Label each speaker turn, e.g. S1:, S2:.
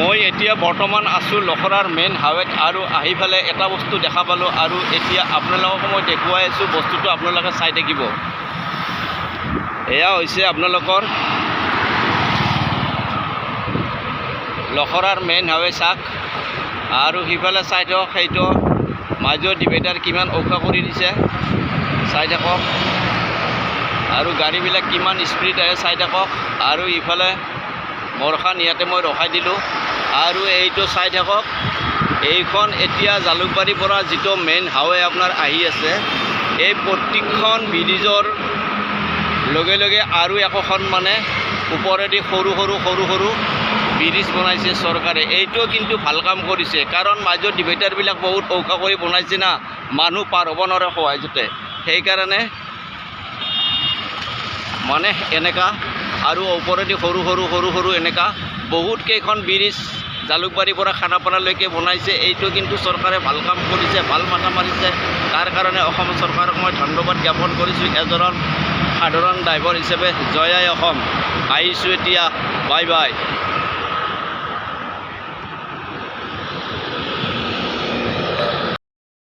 S1: মই এতিয়া বৰ্তমান আছোঁ লখৰাৰ মেইন হাইৱেত আৰু আহি পেলে এটা বস্তু দেখা পালোঁ আৰু এতিয়া আপোনালোকক মই দেখুৱাই আছোঁ বস্তুটো আপোনালোকে চাই থাকিব। এয়া হৈছে আপোনালোকৰ লখৰাৰ মেইন হাইৱে চাওক আৰু সিফালে চাই থাকক সেইটো মাজৰ ডিভাইডাৰ কিমান ওখ কৰি দিছে চাই থাকক আৰু গাড়ীবিলাক কিমান স্পীড আহে চাই থাকক আৰু ইফালে মোৰখান ইয়াতে মই ৰখাই দিলোঁ আৰু এইটো চাই থাকক এইখন এতিয়া জালুকবাৰীৰ পৰা যিটো মেইন হাইৱে আপোনাৰ আহি আছে এই প্ৰত্যেকখন ব্ৰিজৰ লগে লগে আৰু একোখন মানে ওপৰেদি সৰু সৰু ব্ৰিজ বনাইছে চৰকাৰে। এইটো কিন্তু ভাল কাম কৰিছে কাৰণ মাজৰ ডিভাইডাৰবিলাক বহুত ওখ কৰি বনাইছে না, মানুহ পাৰ হ'ব নোৱাৰে সহজতে, সেইকাৰণে মানে এনেকা আৰু ওপৰেদি সৰু এনেকা বহুত কেইখন ব্ৰিজ জালুকবাৰীৰ পৰা খানাপাৰালৈকে বনাইছে। এইটো কিন্তু চৰকাৰে ভাল কাম কৰিছে, ভাল মাথা মাৰিছে। তাৰ কাৰণে অসম চৰকাৰক মই ধন্যবাদ জ্ঞাপন কৰিছোঁ এজন সাধাৰণ ড্ৰাইভাৰ হিচাপে। জয় আই অসম, আহিছোঁ এতিয়া, বাই বাই।